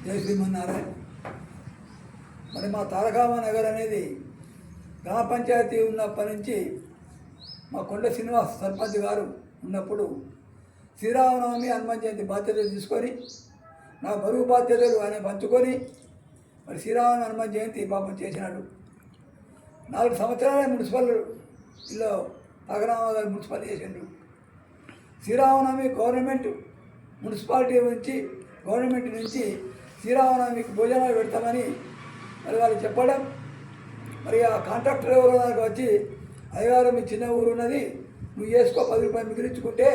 జై శ్రీమన్నారాయణ. మరి మా తారకామ నగర్ అనేది గ్రామ పంచాయతీ ఉన్నప్పటి నుంచి మా కొండ శ్రీనివాస్ సర్పంచ్ గారు ఉన్నప్పుడు శ్రీరామనవమి హనుమాన్ జయంతి బాధ్యతలు తీసుకొని నా బరువు బాధ్యతలు ఆయన పంచుకొని మరి శ్రీరామ హనుమాన్ జయంతి పాపం చేసినాడు. 4 సంవత్సరాలే మున్సిపల్లో తారకామ గారు మున్సిపల్ చేసిండు. శ్రీరామనవమి మున్సిపాలిటీ నుంచి శ్రీరామనవమికి భోజనాలు పెడతామని మరి వాళ్ళు చెప్పడం, మరి ఆ కాంట్రాక్టర్ ఎవరో నాకు వచ్చి, అయ్యగారు మీ చిన్న ఊరు ఉన్నది, నువ్వు చేసుకో 10 రూపాయలు మిగిలించుకుంటే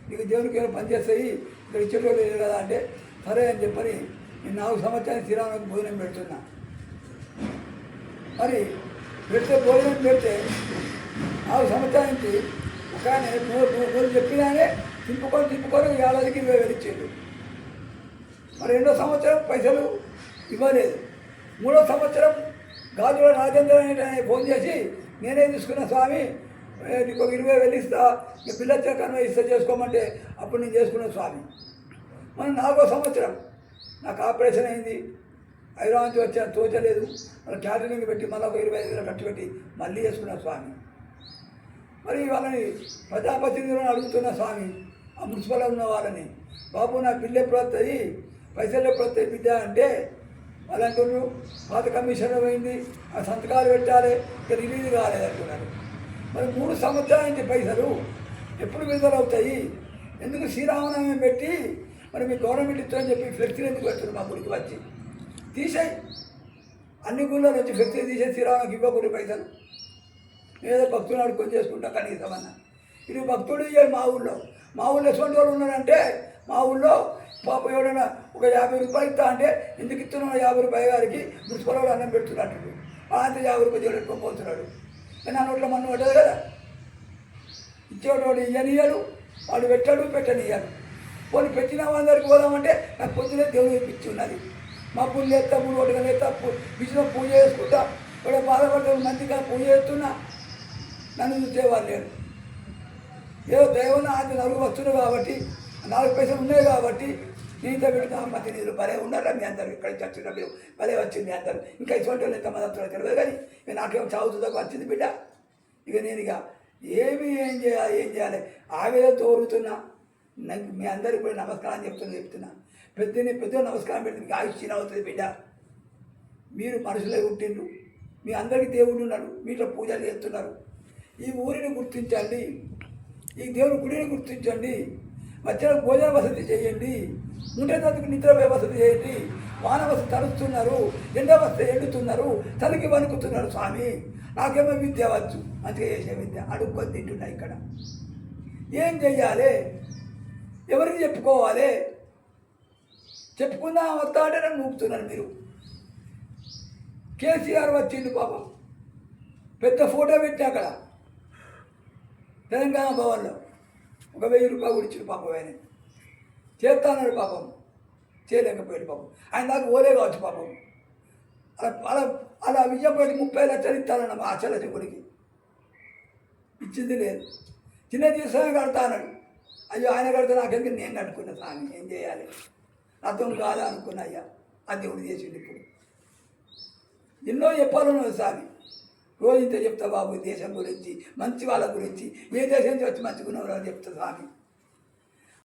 నీకు దేవునికి ఏమైనా పనిచేస్తాయి, ఇక్కడ ఇచ్చేటోళ్ళు లేదు కదా అంటే సరే అని చెప్పని నేను 4 సంవత్సరాలు శ్రీరామనవమికి భోజనం పెడుతున్నా. మరి భోజనం పెడితే 4 సంవత్సరాల నుంచి ఒక ఆయన నువ్వు చెప్పినానే తిప్పుకొని ఏడాదికి 20,000 ఇచ్చేది. మరి 2వ సంవత్సరం పైసలు ఇవ్వలేదు. 3వ సంవత్సరం గాజుల రాజేంద్ర అనే ఫోన్ చేసి, నేనే తీసుకున్న స్వామి, నీకు 20,000 ఇస్తా, నీ పిల్ల కన్వే ఇస్తా చేసుకోమంటే అప్పుడు నేను చేసుకున్న స్వామి. మనం 4వ సంవత్సరం నాకు ఆపరేషన్ అయింది, హైదరాబాద్ వచ్చాను, తోచలేదు, మళ్ళీ క్యాటరింగ్ పెట్టి మళ్ళీ ఒక 25,000 ఖర్చు పెట్టి మళ్ళీ చేసుకున్న స్వామి. మరి వాళ్ళని ప్రజాప్రతినిధులను అడుగుతున్న స్వామి, ఆ మున్సిపల్లో ఉన్న వాళ్ళని, బాబు నా బిల్లు ఎప్పుడు వస్తుంది, పైసలు ఎప్పుడు వస్తాయి బిడ్డ అంటే వాళ్ళు అంటున్నారు పాత కమిషన్ పోయింది, ఆ సంతకాలు పెట్టాలి, ఇక రిలీజ్ కాలేదంటున్నారు. మరి 3 సంవత్సరాల నుంచి పైసలు ఎప్పుడు విడుదలవుతాయి? ఎందుకు శ్రీరామనవమి పెట్టి మరి మీ గవర్నమెంట్ ఇస్తారని చెప్పి ఫ్లెక్సీలు ఎందుకు పెడుతున్నారు? మా గుడికి వచ్చి తీసేయి, అన్ని గుళ్ళ నుంచి ఫ్లెక్సీలు తీసేసి శ్రీరామకి ఇవ్వకూడదు పైసలు, ఏదో భక్తులు అడుక్కొని చేసుకుంటా కనీసం అన్న. ఇది భక్తుడు ఇవ్వాలి. మా ఊళ్ళో ఎటువంటి వాళ్ళు ఉన్నారంటే, మా ఊళ్ళో పాప ఎవడైనా ఒక 50 రూపాయలు ఇస్తా అంటే, ఎందుకు ఇస్తున్నాడు 50 రూపాయల గారికి మున్సిపల్ వాడు అన్నం పెడుతున్నట్టు అంతే 50 రూపాయలు దేవుడు పెట్టుకోపోతున్నాడు. నా నోట్లో మన్ను పడ్డది కదా, ఇచ్చేవాడు ఇయ్యనియ్యాడు, వాడు పెట్టనియ్యాడు. పోనీ పెట్టిన వాళ్ళందరికీ పోదామంటే నాకు పొద్దునే దేవుడు పిచ్చి ఉన్నది. మా పూజలు చేస్తా, 3 ఒకటిగా చేస్తా, బిజిలో పూజ చేసుకుంటా, ఇక్కడ బాధపడ్డ మందిగా పూజ చేస్తున్నా, నన్ను చూసేవాళ్ళు లేడు. ఏదో దైవం అది నలుగురు వస్తున్నారు కాబట్టి, 4 పైసలు ఉన్నాయి కాబట్టి నీతో పెడతాం. మధ్య నీళ్ళు భలే ఉన్నారా మీ అందరు, ఇక్కడ చచ్చిన మీరు భలే వచ్చింది అందరు. ఇంకా ఇటువంటి వాళ్ళు ఎంతమంది వస్తున్నారో తెలియదు, కానీ ఇక నాకేమో చావుతుందా వచ్చింది బిడ్డ. ఇక నేను ఏం చేయాలి ఆవేదన తోరుతున్నా. నాకు మీ అందరికి కూడా నమస్కారం చెప్తున్నా. పెద్ద నమస్కారం పెడితే మీకు ఆయుష్యం అవుతుంది బిడ్డ. మీరు మనుషులే పుట్టిండ్రు, మీ అందరికీ దేవుడు ఉన్నాడు, మీతో పూజలు చేస్తున్నారు. ఈ ఊరిని గుర్తించండి, ఈ దేవుని గుడిని గుర్తించండి, మధ్యలో భోజన వసతి చేయండి, ఉండేందుకు నిద్ర వసతి చేయండి. వాన వసతి తడుస్తున్నారు, ఎండ వస్తే ఎండుతున్నారు, చలికి వణుకుతున్నారు. స్వామి నాకేమో విద్య వచ్చు, మంచిగా చేసే విద్య అడుక్కొని తింటున్నా. ఇక్కడ ఏం చెయ్యాలి, ఎవరికి చెప్పుకోవాలి? చెప్పుకుందా వస్తా అంటే నన్ను నూపుతున్నారు మీరు. కేసీఆర్ వచ్చిండు పాపం, పెద్ద ఫోటో పెట్టి అక్కడ తెలంగాణ భవన్లో ఒక 1000 రూపాయలు ఇచ్చిన పాపం. ఆయన చేస్తాన్నాడు పాపం, చేయలేకపోయాడు పాపం. ఆయన దాకా ఓలే కావచ్చు పాపం. అలా విజయపడి 30 లక్షలు ఇస్తానన్న మా ఆచల చెప్పుడికి ఇచ్చింది లేదు. చిన్న తీసామే కడతా అన్నాడు. అయ్యో ఆయన కడితే నాకెందుకు, నేను కట్టుకున్నా స్వామి, ఏం చేయాలి, నాతో కాదు అనుకున్నా. అయ్యా ఆ దేవుడు చేసిండు. ఇప్పుడు ఎన్నో చెప్పాలన్నది స్వామి, రోజు ఇంత చెప్తా బాబు దేశం గురించి, మంచి వాళ్ళ గురించి, ఏ దేశం నుంచి వచ్చి మంచిగున్నవారో చెప్తా స్వామి.